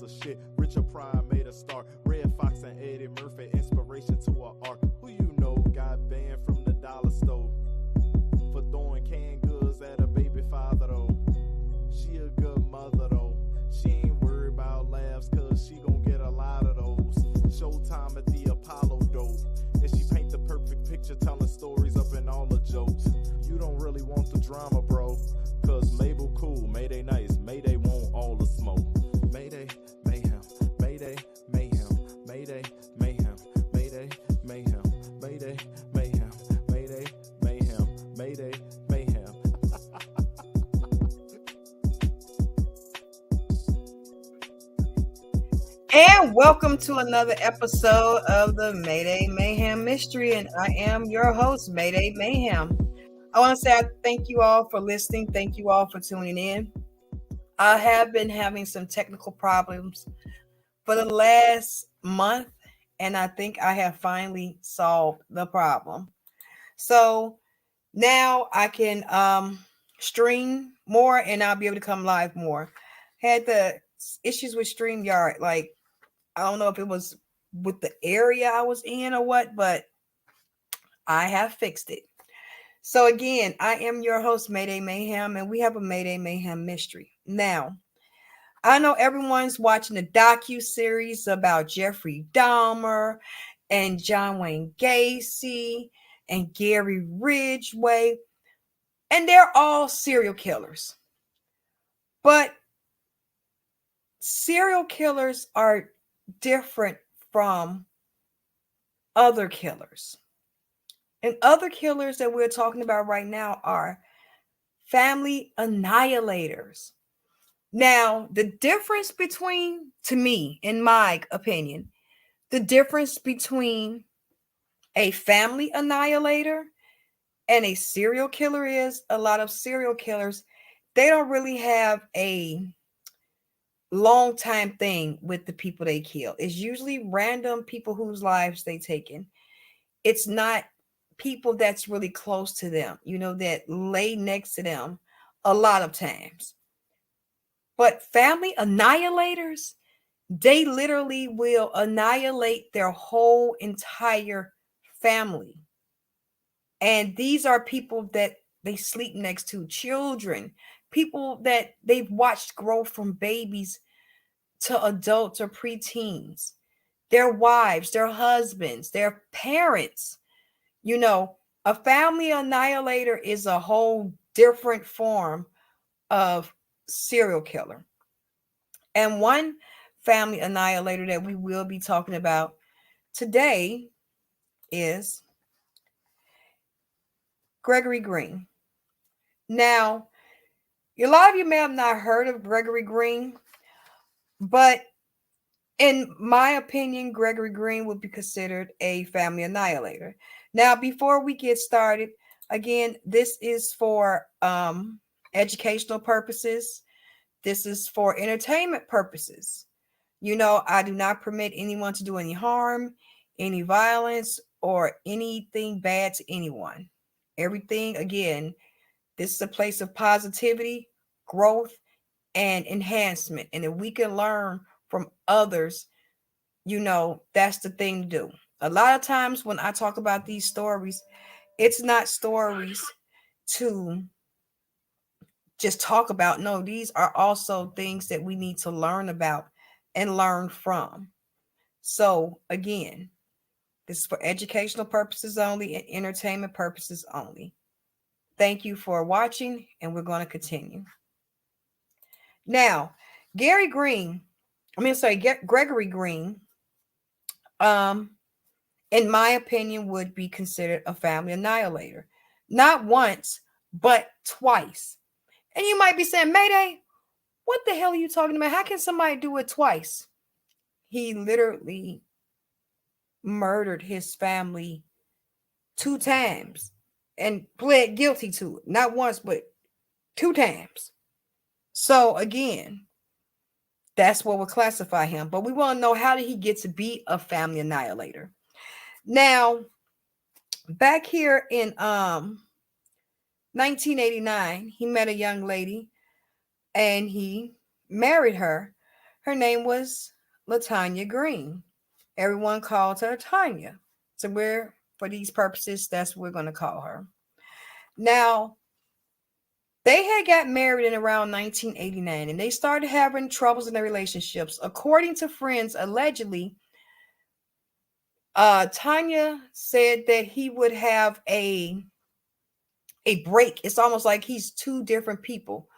of shit. Richard Pryor made a start. Red Fox and Eddie Murphy, inspiration to our art. Who you know got banned from the dollar store for throwing canned goods at a baby father though. She a good mother though. She ain't worried about laughs cause she gon' get a lot of those. Showtime at the Apollo dope. And she paint the perfect picture telling stories up in all the jokes. You don't really want the drama, bro. Cause Mabel cool, Mayday nice, Mayday want all the smoke. Mayday, mayhem, Mayday, mayhem, Mayday, mayhem, Mayday, mayhem, Mayday, mayhem, Mayday, mayhem, Mayday, mayhem. And welcome to another episode of the Mayday Mayhem Mystery, and I am your host, Mayday Mayhem. I want to say I thank you all for listening. Thank you all for tuning in. I have been having some technical problems for the last month, and I think I have finally solved the problem. So now I can stream more, and I'll be able to come live more. Had the issues with StreamYard, like I don't know if it was with the area I was in or what, but I have fixed it. So again, I am your host, Mayday Mayhem, and we have a Mayday Mayhem mystery. Now, I know everyone's watching the docu-series about Jeffrey Dahmer and John Wayne Gacy and Gary Ridgway, and they're all serial killers. But serial killers are different from other killers. And other killers that we're talking about right now are family annihilators. Now, the difference between, to me, in my opinion, the difference between a family annihilator and a serial killer is a lot of serial killers, they don't really have a long time thing with the people they kill. It's usually random people whose lives they taken. It's not people that's really close to them, that lay next to them a lot of times. But family annihilators, they literally will annihilate their whole entire family. And these are people that they sleep next to, children, people that they've watched grow from babies to adults or preteens, their wives, their husbands, their parents. A family annihilator is a whole different form of serial killer. And one family annihilator that we will be talking about today is Gregory Green. Now, a lot of you may have not heard of Gregory Green, but in my opinion, Gregory Green would be considered a family annihilator. Now, before we get started, again, this is for educational purposes. This is for entertainment purposes. I do not permit anyone to do any harm, any violence, or anything bad to anyone. Everything, again, this is a place of positivity, growth, and enhancement. And if we can learn from others, that's the thing to do. A lot of times when I talk about these stories, it's not stories to just talk about. No, these are also things that we need to learn about and learn from. So again, this is for educational purposes only and entertainment purposes only. Thank you for watching, and we're going to continue. Now, Gregory Green, in my opinion, would be considered a family annihilator. Not once, but twice. And you might be saying, Mayday, what the hell are you talking about? How can somebody do it twice? He literally murdered his family 2 times and pled guilty to it. Not once, but 2 times. So again, that's what would classify him. But we want to know, how did he get to be a family annihilator? Now, back here in 1989, he met a young lady and he married her. Her name was Latanya Green. Everyone called her Tanya. So for these purposes, that's what we're going to call her. Now, they had got married in around 1989 and they started having troubles in their relationships. According to friends, allegedly, Tanya said that he would have a break. It's almost like he's two different people.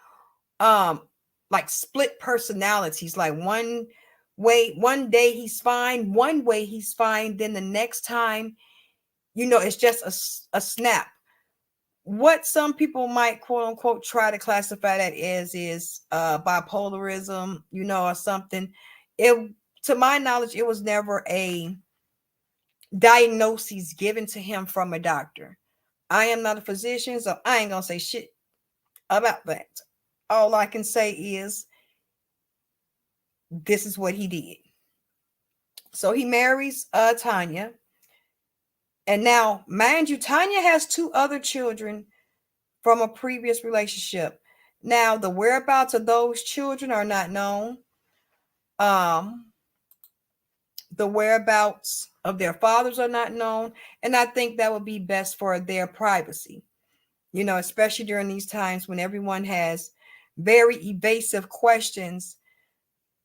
Like split personalities. Like one day he's fine, one way he's fine, then the next time, it's just a snap. What some people might quote unquote try to classify that as is bipolarism, or something. It, to my knowledge, it was never a diagnosis given to him from a doctor. I am not a physician, so I ain't gonna say shit about that. All I can say is this is what he did. So he marries Tanya. And now, mind you, Tanya has 2 other children from a previous relationship. Now, the whereabouts of those children are not known. The whereabouts of their fathers are not known. And I think that would be best for their privacy, especially during these times when everyone has very evasive questions,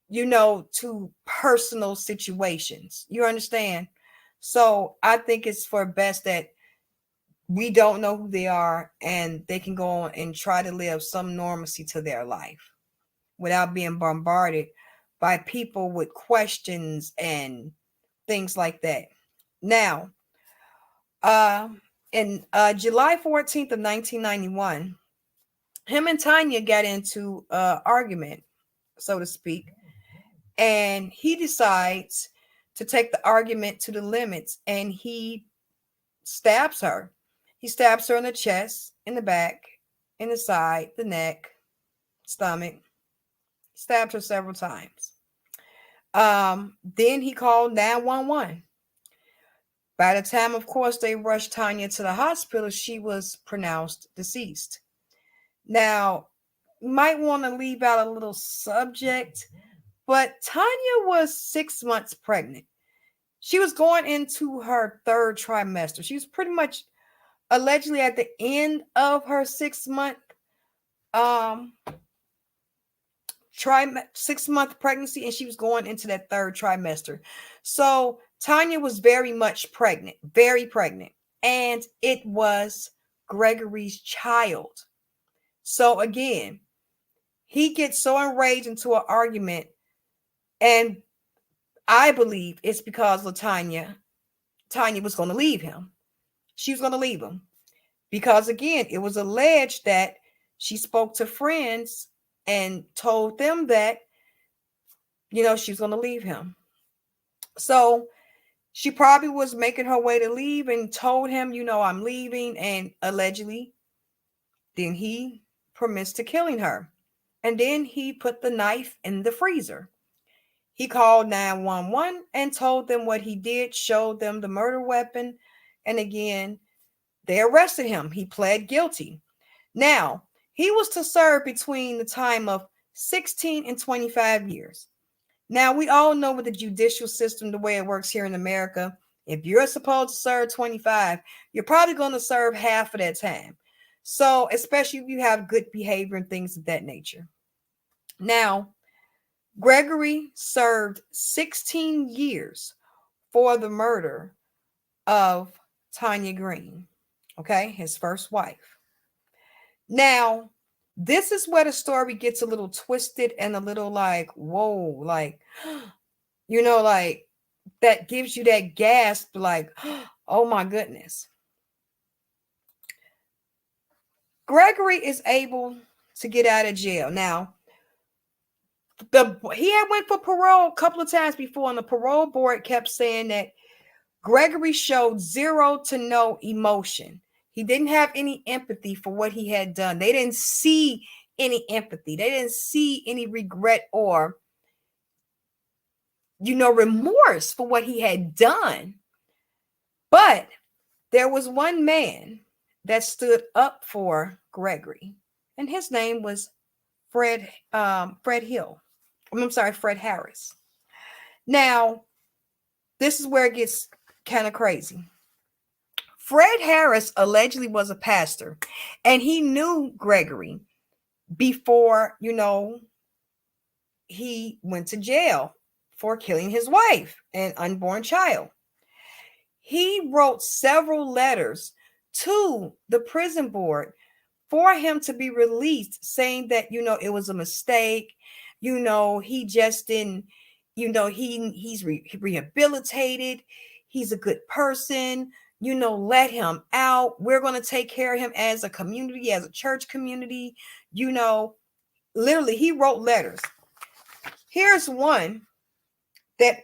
to personal situations. You understand? So I think it's for best that we don't know who they are and they can go on and try to live some normalcy to their life without being bombarded by people with questions and things like that. Now, in July 14th of 1991, him and Tanya got into an argument, so to speak, and he decides to take the argument to the limits, and he stabs her. He stabs her in the chest, in the back, in the side, the neck, stomach. Stabbed her several times. Then he called 911. By the time, of course, they rushed Tanya to the hospital, she was pronounced deceased. Now, you might want to leave out a little subject, but Tanya was 6 months pregnant. She was going into her 3rd trimester. She was pretty much allegedly at the end of her 6-month 6-month pregnancy, and she was going into that 3rd trimester. So Tanya was very much pregnant, very pregnant, and it was Gregory's child. So again, he gets so enraged into an argument, and I believe it's because Tanya was going to leave him. She was going to leave him because, again, it was alleged that she spoke to friends and told them that, she's going to leave him. So she probably was making her way to leave and told him, I'm leaving. And allegedly, then he permits to killing her. And then he put the knife in the freezer. He called 911 and told them what he did, showed them the murder weapon. And again, they arrested him. He pled guilty. Now, he was to serve between the time of 16 and 25 years. Now, we all know with the judicial system, the way it works here in America, if you're supposed to serve 25, you're probably going to serve half of that time. So, especially if you have good behavior and things of that nature. Now, Gregory served 16 years for the murder of Tanya Green, okay, his first wife. Now, this is where the story gets a little twisted and a little like, whoa, like, like that gives you that gasp, like, oh my goodness. Gregory is able to get out of jail. Now, he had went for parole a couple of times before, and the parole board kept saying that Gregory showed 0 to no emotion. He didn't have any empathy for what he had done. They didn't see any empathy. They didn't see any regret or, remorse for what he had done. But there was one man that stood up for Gregory, and his name was Fred Hill. I'm sorry, Fred Harris. Now, this is where it gets kind of crazy. Fred Harris allegedly was a pastor, and he knew Gregory before, he went to jail for killing his wife and unborn child. He wrote several letters to the prison board for him to be released, saying that, it was a mistake. He just didn't, he's rehabilitated. He's a good person. Let him out. We're going to take care of him as a community, as a church community. Literally, he wrote letters. Here's one that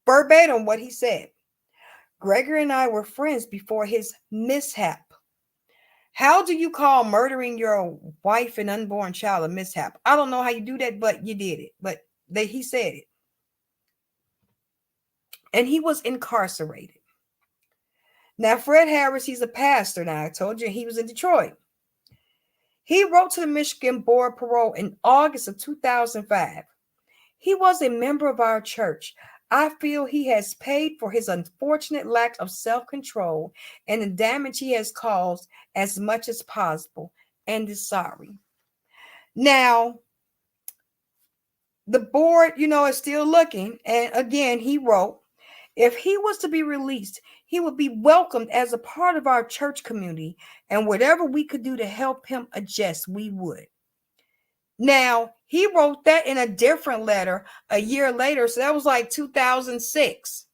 verbatim what he said. Gregory and I were friends before his mishap. How do you call murdering your wife and unborn child a mishap? I don't know how you do that, but you did it. But he said it. And he was incarcerated. Now, Fred Harris, he's a pastor now. I told you he was in Detroit. He wrote to the Michigan Board of Parole in August of 2005. He was a member of our church. I feel he has paid for his unfortunate lack of self-control and the damage he has caused as much as possible and is sorry. Now, the board, is still looking. And again, he wrote, if he was to be released, he would be welcomed as a part of our church community, and whatever we could do to help him adjust, we would. Now, he wrote that in a different letter a year later. So that was like 2006.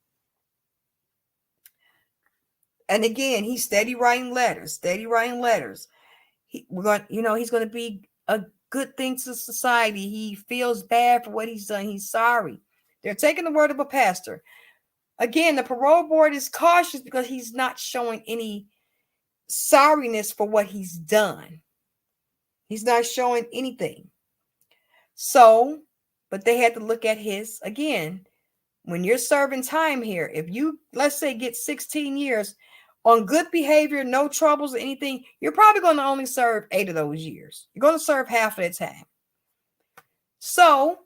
And again, he's steady writing letters. He's going to be a good thing to society. He feels bad for what he's done. He's sorry. They're taking the word of a pastor. Again, the parole board is cautious because he's not showing any sorriness for what he's done. He's not showing anything. So, but they had to look at his, again, when you're serving time here, if you, let's say, get 16 years on good behavior, no troubles or anything, you're probably going to only serve 8 of those years. You're going to serve half of the time. So,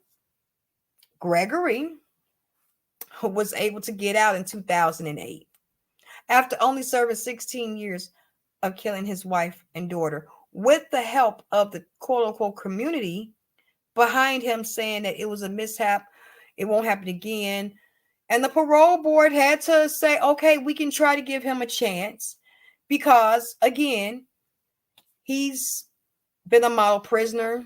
Gregory was able to get out in 2008 after only serving 16 years of killing his wife and daughter with the help of the quote-unquote community behind him, saying that it was a mishap, it won't happen again. And the parole board had to say, okay, we can try to give him a chance because, again, he's been a model prisoner.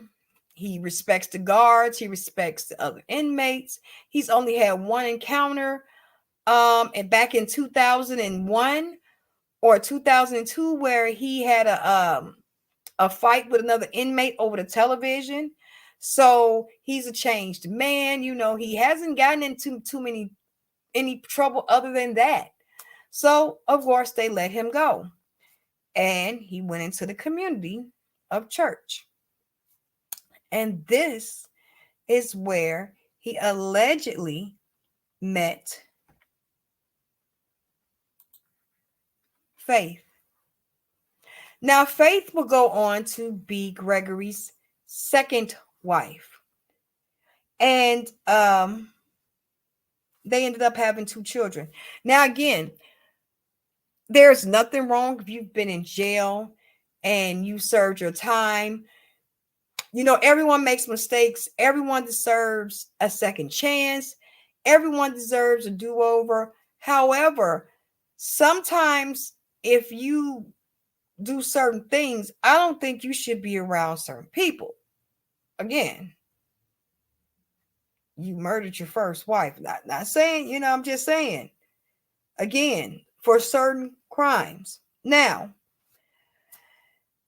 He respects the guards. He respects the other inmates. He's only had one encounter and back in 2001 or 2002 where he had a fight with another inmate over the television. So he's a changed man. He hasn't gotten into any trouble other than that. So, of course, they let him go. And he went into the community of church. And this is where he allegedly met Faith. Now, Faith will go on to be Gregory's second wife. And they ended up having 2 children. Now, again, there's nothing wrong if you've been in jail and you served your time. Everyone makes mistakes. Everyone deserves a second chance. Everyone deserves a do-over. However, sometimes if you do certain things, I don't think you should be around certain people. Again, you murdered your first wife. Not saying, I'm just saying, again, for certain crimes. Now,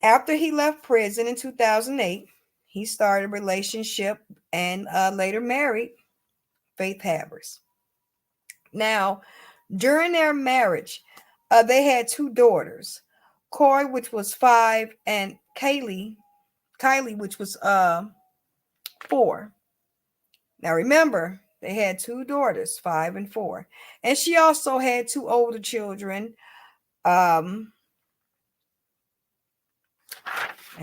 after he left prison in 2008, he started a relationship and later married Faith Harris. Now, during their marriage, they had 2 daughters, Corey, which was 5, and Kylie, which was 4. Now, remember, they had 2 daughters, 5 and 4. And she also had 2 older children. I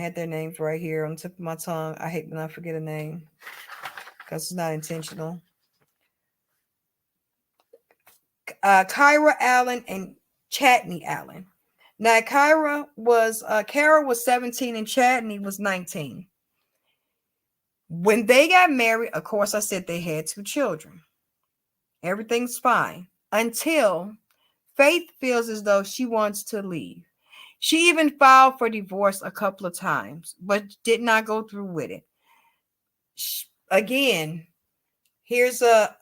had their names right here on the tip of my tongue. I hate when I forget a name. because it's not intentional. Kyra Allen and Chadney Allen. Now, Kara was 17 and Chadney was 19. When they got married, of course, I said they had 2 children. Everything's fine until Faith feels as though she wants to leave. She even filed for divorce a couple of times, but did not go through with it. Again, here's a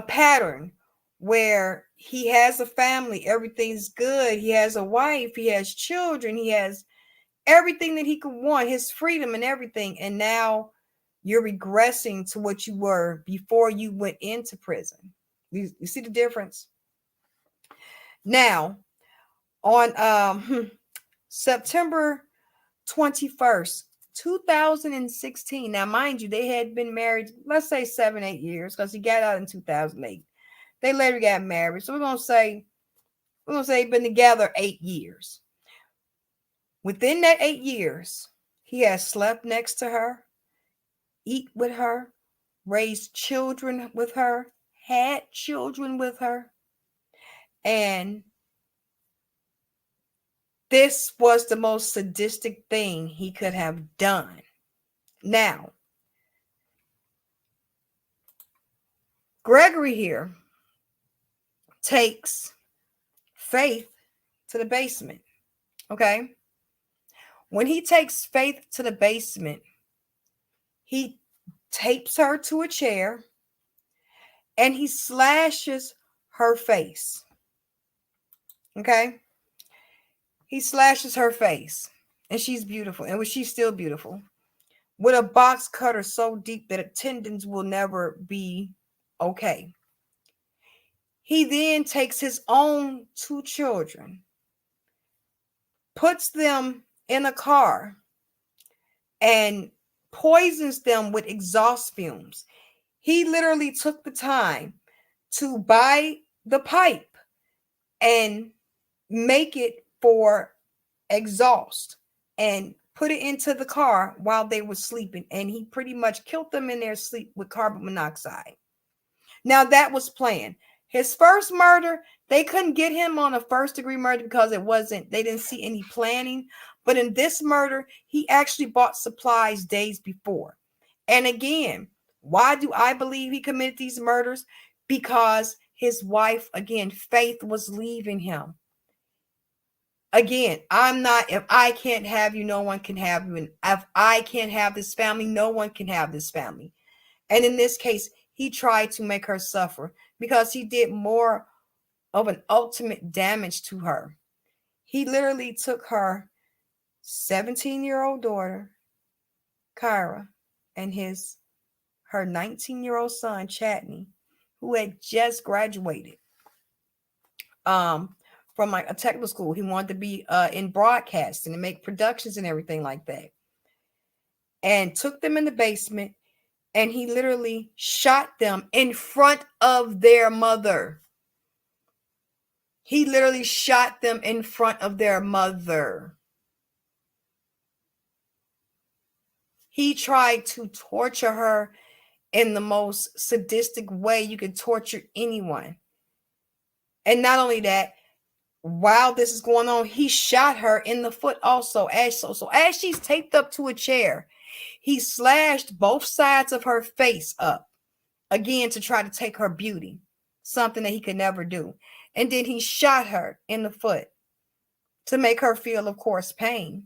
pattern where he has a family, everything's good. He has a wife, he has children, he has everything that he could want, his freedom and everything. And now you're regressing to what you were before you went into prison. You see the difference? Now, on September 21st, 2016. Now, mind you, they had been married, let's say 7-8 years, because he got out in 2008. They later got married. So we're gonna say they've been together 8 years. Within that 8 years, he has slept next to her, eat with her, raised children with her, had children with her. And this was the most sadistic thing he could have done. Now, Gregory here takes Faith to the basement. Okay? When he takes Faith to the basement, he tapes her to a chair and he slashes her face. Okay? He slashes her face, and she's beautiful, and she's still beautiful, with a box cutter so deep that tendons will never be okay. He then takes his own 2 children, puts them in a car, and poisons them with exhaust fumes. He literally took the time to buy the pipe and make it for exhaust and put it into the car while they were sleeping. And he pretty much killed them in their sleep with carbon monoxide. Now, that was planned. His first murder, they couldn't get him on a first-degree murder because they didn't see any planning. But in this murder, he actually bought supplies days before. And again, why do I believe he committed these murders? Because his wife, again, Faith, was leaving him. Again, if I can't have you, no one can have you. And if I can't have this family, no one can have this family. And in this case, he tried to make her suffer because he did more of an ultimate damage to her. He literally took her 17-year-old daughter, Kyra, and her 19-year-old son, Chadney, who had just graduated from a technical school. He wanted to be in broadcasting and make productions and everything like that. And took them in the basement, and he literally shot them in front of their mother. He literally shot them in front of their mother. He tried to torture her in the most sadistic way you could torture anyone. And not only that, while this is going on, he shot her in the foot also. So as she's taped up to a chair, he slashed both sides of her face up, again, to try to take her beauty, something that he could never do. And then he shot her in the foot to make her feel, of course, pain.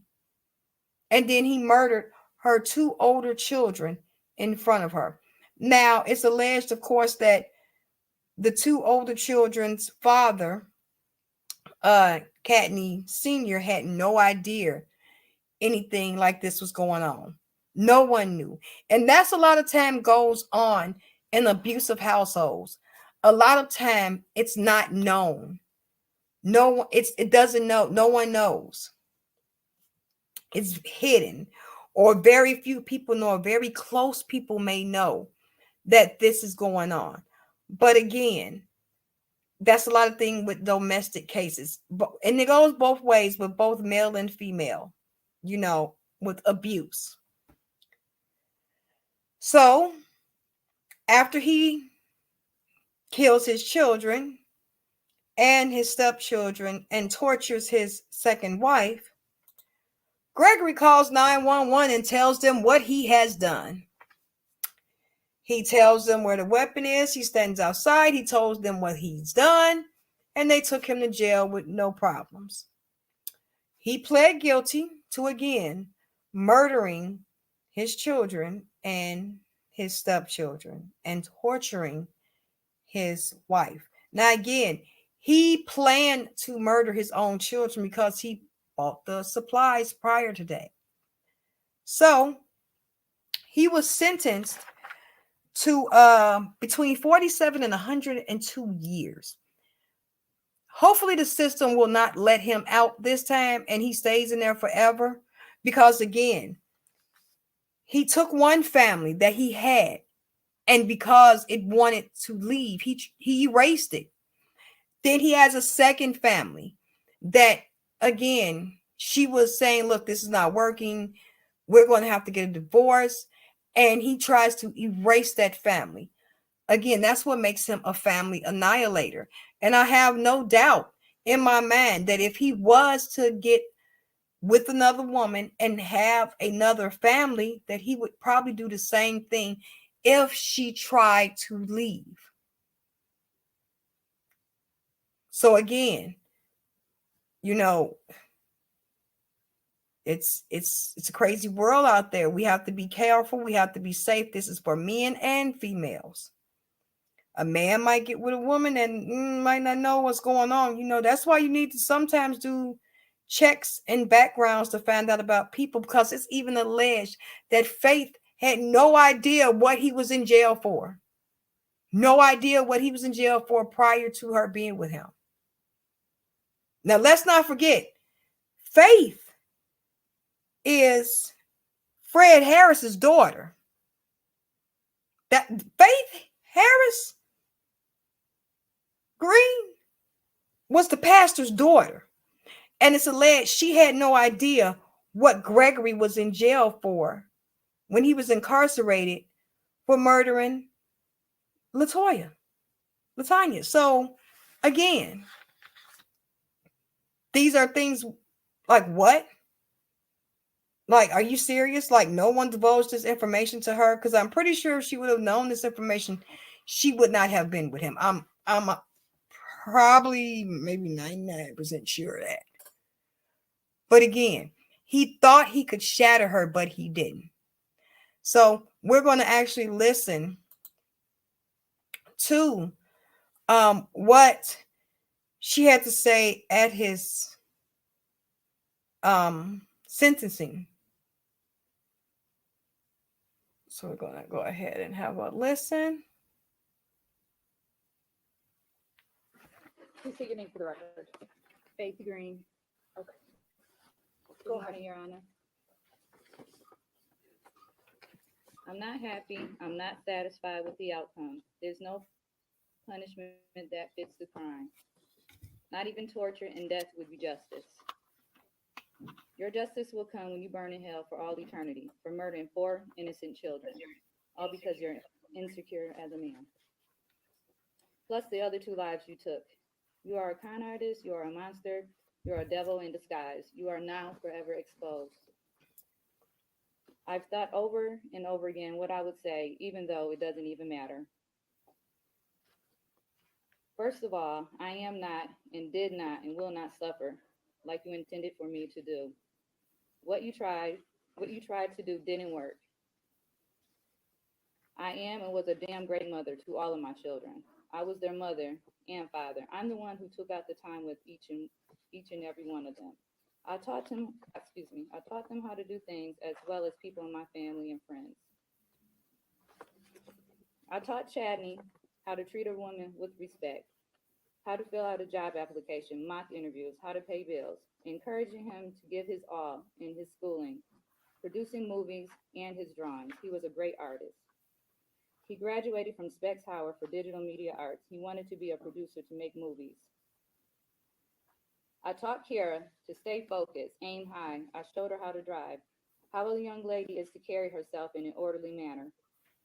And then he murdered her 2 older children in front of her. Now, it's alleged, of course, that the 2 older children's father, Cadney Sr., had no idea anything like this was going on. No one knew. And that's a lot of time goes on in abusive households. A lot of time it's not known. It doesn't know. No one knows. It's hidden, or very few people know, or very close people may know that this is going on. But again, that's a lot of things with domestic cases. And it goes both ways with both male and female, with abuse. So After he kills his children and his stepchildren and tortures his second wife, Gregory calls 911 and tells them what he has done. He tells them where the weapon is. He stands outside. He tells them what he's done, and they took him to jail with no problems. He pled guilty to, again, murdering his children and his stepchildren and torturing his wife. Now, again, he planned to murder his own children because he bought the supplies prior to that. So he was sentenced to between 47 and 102 years. Hopefully the system will not let him out this time and he stays in there forever, because again, he took one family that he had, and because it wanted to leave, he erased it. Then he has a second family that, again, she was saying, look, this is not working. We're going to have to get a divorce. And he tries to erase that family. Again, that's what makes him a family annihilator. And I have no doubt in my mind that if he was to get with another woman and have another family, that he would probably do the same thing if she tried to leave. So again, you know, it's a crazy world out there. We have to be careful. We have to be safe. This is for men and females. A man might get with a woman and might not know what's going on. You know, that's why you need to sometimes do checks and backgrounds to find out about people, because it's even alleged that Faith had no idea what he was in jail for. No idea what he was in jail for prior to her being with him. Now, let's not forget, Faith is Fred Harris's daughter. That Faith Harris Green was the pastor's daughter. And it's alleged she had no idea what Gregory was in jail for when he was incarcerated for murdering Latanya. So again, these are things like, what? Like, are you serious? Like, no one divulged this information to her? Because I'm pretty sure if she would have known this information, she would not have been with him. I'm probably maybe 99% sure of that. But again, he thought he could shatter her, but he didn't. So we're going to actually listen to what she had to say at his sentencing. So we're going to go ahead and have a listen. Please say your name for the record. Faith Green. Okay. Go ahead, Your Honor. I'm not happy. I'm not satisfied with the outcome. There's no punishment that fits the crime. Not even torture and death would be justice. Your justice will come when you burn in hell for all eternity for murdering 4 innocent children, all because you're insecure as a man. Plus the other 2 lives you took. You are a con artist, you are a monster, you are a devil in disguise. You are now forever exposed. I've thought over and over again what I would say, even though it doesn't even matter. First of all, I am not and did not and will not suffer like you intended for me to do. What you tried to do didn't work. I am and was a damn great mother to all of my children. I was their mother and father. I'm the one who took out the time with each and every one of them. I taught them how to do things as well as people in my family and friends. I taught Chadney how to treat a woman with respect, how to fill out a job application, mock interviews, how to pay bills, encouraging him to give his all in his schooling, producing movies and his drawings. He was a great artist. He graduated from Specs Howard for digital media arts. He wanted to be a producer to make movies. I taught Kara to stay focused, aim high. I showed her how to drive, how a young lady is to carry herself in an orderly manner.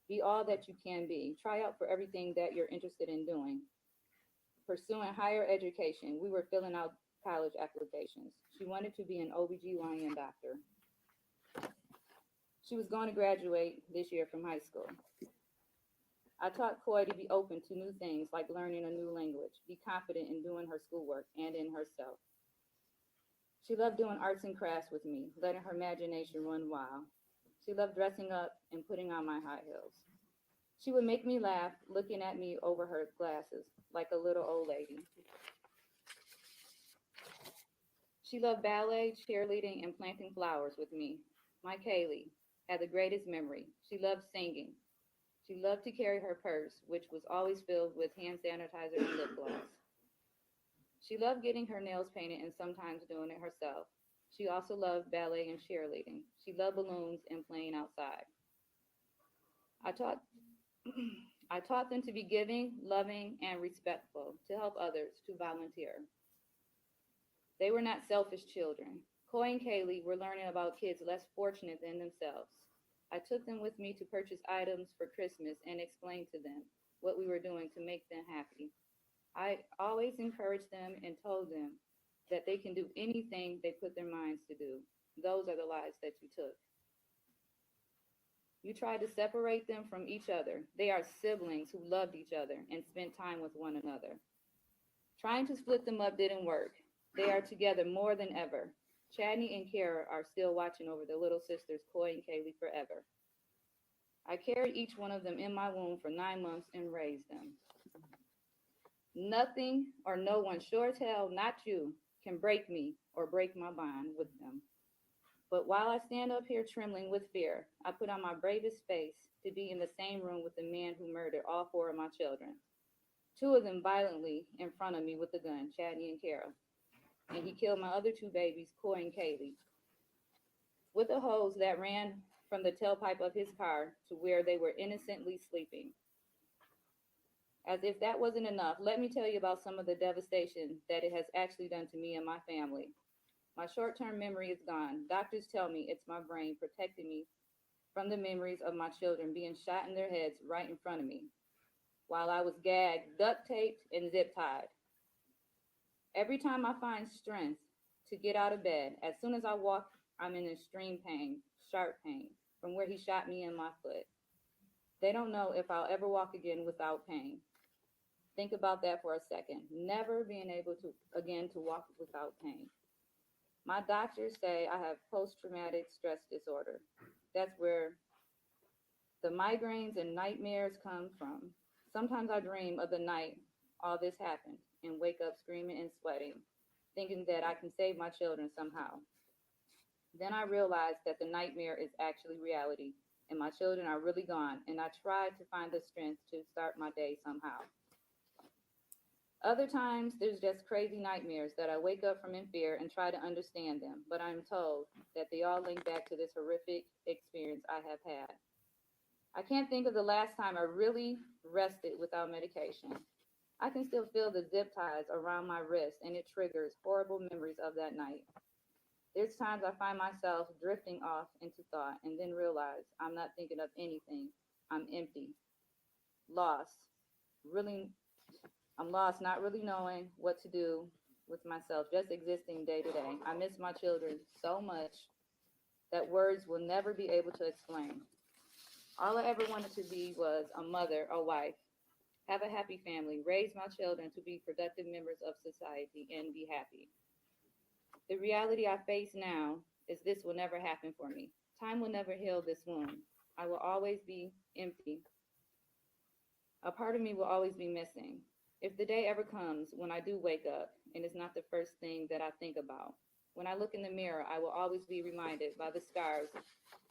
Be all that you can be. Try out for everything that you're interested in doing. Pursuing higher education, we were filling out college applications. She wanted to be an OBGYN doctor. She was going to graduate this year from high school. I taught Coy to be open to new things like learning a new language, be confident in doing her schoolwork and in herself. She loved doing arts and crafts with me, letting her imagination run wild. She loved dressing up and putting on my high heels. She would make me laugh, looking at me over her glasses like a little old lady. She loved ballet, cheerleading, and planting flowers with me. My Kaylee had the greatest memory. She loved singing. She loved to carry her purse, which was always filled with hand sanitizer and lip gloss. She loved getting her nails painted and sometimes doing it herself. She also loved ballet and cheerleading. She loved balloons and playing outside. I taught I taught them to be giving, loving, and respectful, to help others, to volunteer. They were not selfish children. Coy and Kaylee were learning about kids less fortunate than themselves. I took them with me to purchase items for Christmas and explained to them what we were doing to make them happy. I always encouraged them and told them that they can do anything they put their minds to do. Those are the lives that you took. You tried to separate them from each other. They are siblings who loved each other and spent time with one another. Trying to split them up didn't work. They are together more than ever. Chadney and Kara are still watching over the little sisters, Coy and Kaylee, forever. I carried each one of them in my womb for 9 months and raised them. Nothing or no one, sure as hell, not you, can break me or break my bond with them. But while I stand up here trembling with fear, I put on my bravest face to be in the same room with the man who murdered all 4 of my children. 2 of them violently in front of me with a gun, Chadney and Kara. And he killed my other 2 babies, Coy and Kaylee, with a hose that ran from the tailpipe of his car to where they were innocently sleeping. As if that wasn't enough, let me tell you about some of the devastation that it has actually done to me and my family. My short-term memory is gone. Doctors tell me it's my brain protecting me from the memories of my children being shot in their heads right in front of me, while I was gagged, duct taped, and zip tied. Every time I find strength to get out of bed, as soon as I walk, I'm in extreme pain, sharp pain, from where he shot me in my foot. They don't know if I'll ever walk again without pain. Think about that for a second. Never being able to again to walk without pain. My doctors say I have post-traumatic stress disorder. That's where the migraines and nightmares come from. Sometimes I dream of the night all this happened and wake up screaming and sweating, thinking that I can save my children somehow. Then I realize that the nightmare is actually reality and my children are really gone, and I try to find the strength to start my day somehow. Other times, there's just crazy nightmares that I wake up from in fear and try to understand them, but I'm told that they all link back to this horrific experience I have had. I can't think of the last time I really rested without medication. I can still feel the zip ties around my wrist, and it triggers horrible memories of that night. There's times I find myself drifting off into thought and then realize I'm not thinking of anything. I'm empty, lost, really I'm lost, not really knowing what to do with myself, just existing day to day. I miss my children so much that words will never be able to explain. All I ever wanted to be was a mother, a wife, have a happy family, raise my children to be productive members of society, and be happy. The reality I face now is this will never happen for me. Time will never heal this wound. I will always be empty. A part of me will always be missing. If the day ever comes when I do wake up and it's not the first thing that I think about, when I look in the mirror, I will always be reminded by the scars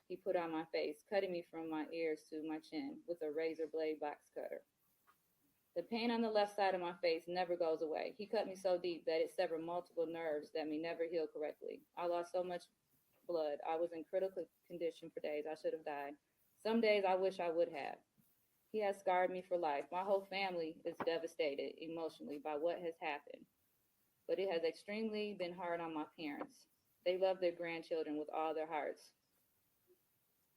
he put on my face, cutting me from my ears to my chin with a razor blade box cutter. The pain on the left side of my face never goes away. He cut me so deep that it severed multiple nerves that may never heal correctly. I lost so much blood. I was in critical condition for days. I should have died. Some days I wish I would have. He has scarred me for life. My whole family is devastated emotionally by what has happened, but it has extremely been hard on my parents. They love their grandchildren with all their hearts.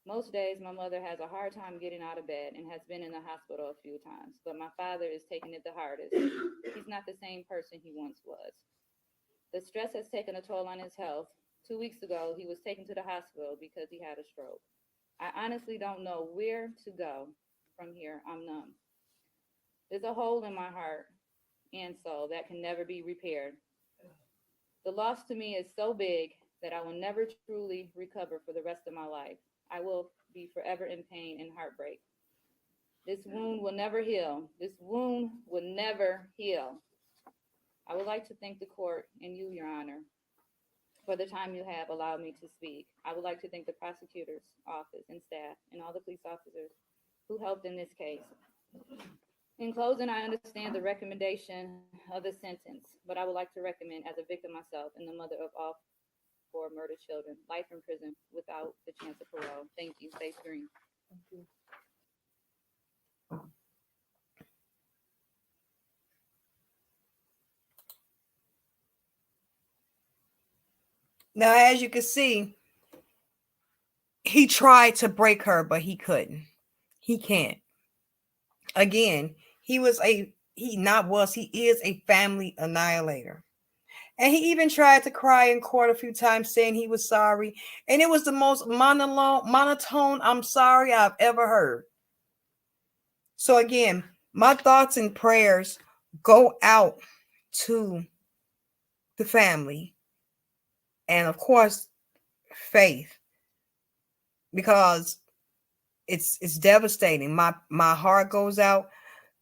Most days, my mother has a hard time getting out of bed and has been in the hospital a few times, but my father is taking it the hardest. He's not the same person he once was. The stress has taken a toll on his health. 2 weeks ago, he was taken to the hospital because he had a stroke. I honestly don't know where to go from here. I'm numb. There's a hole in my heart and soul that can never be repaired. The loss to me is so big that I will never truly recover for the rest of my life. I will be forever in pain and heartbreak. This wound will never heal. This wound will never heal. I would like to thank the court and you, Your Honor, for the time you have allowed me to speak. I would like to thank the prosecutor's office and staff and all the police officers who helped in this case. In closing, I understand the recommendation of the sentence, but I would like to recommend, as a victim myself and the mother of all four murdered children, life in prison without the chance of parole. Thank you. Stay green. Now, as you can see, he tried to break her, but he couldn't. He can't. Again, he is a family annihilator. And he even tried to cry in court a few times saying he was sorry. And it was the most monotone I'm sorry I've ever heard. So again, my thoughts and prayers go out to the family. And of course, Faith. Because it's devastating. My heart goes out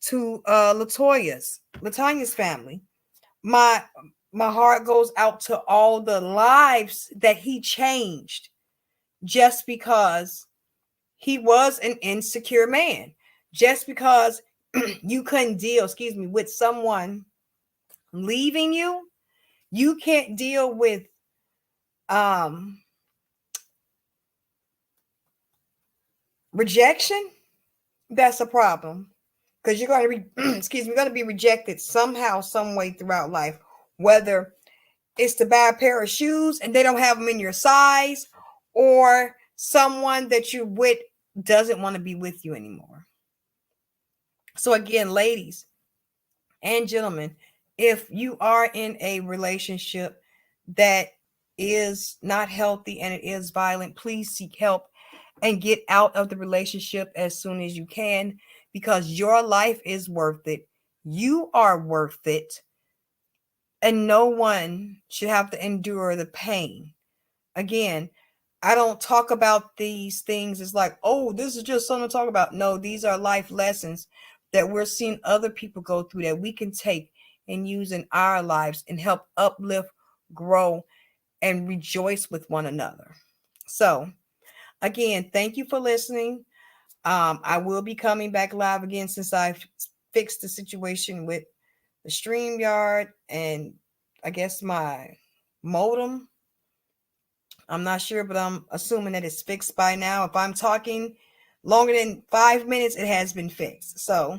to Latoya's family. My heart goes out to all the lives that he changed just because he was an insecure man. Just because you couldn't deal, with someone leaving you, you can't deal with rejection. That's a problem. Because you're going to you're going to be rejected somehow, some way throughout life, whether it's to buy a pair of shoes and they don't have them in your size, or someone that you're with doesn't want to be with you anymore. So again, ladies and gentlemen, if you are in a relationship that is not healthy and it is violent, please seek help and get out of the relationship as soon as you can, because your life is worth it. You are worth it. And no one should have to endure the pain. Again, I don't talk about these things as like, oh, this is just something to talk about. No, these are life lessons that we're seeing other people go through that we can take and use in our lives and help uplift, grow, and rejoice with one another. So, again, thank you for listening. I will be coming back live again since I fixed the situation with the StreamYard and I guess my modem. I'm not sure, but I'm assuming that it's fixed by now. If I'm talking longer than 5 minutes, it has been fixed. So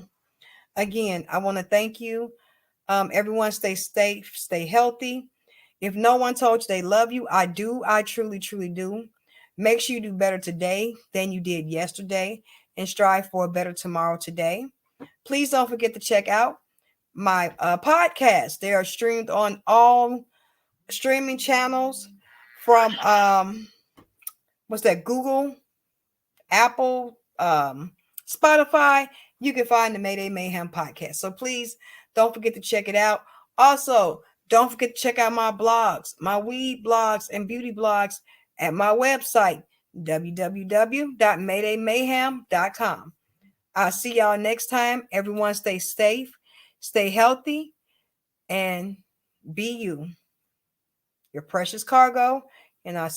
again, I want to thank you. Everyone stay safe, stay healthy. If no one told you they love you, I do. I truly, truly do. Make sure you do better today than you did yesterday and strive for a better tomorrow today. Please don't forget to check out my podcast. They are streamed on all streaming channels from Google, Apple, Spotify. You can find the Mayday Mayhem podcast. So please don't forget to check it out. Also, don't forget to check out my blogs, my weed blogs and beauty blogs at my website, www.maydaymayhem.com. I'll see y'all next time. Everyone stay safe, stay healthy, and be you, your precious cargo. And I'll see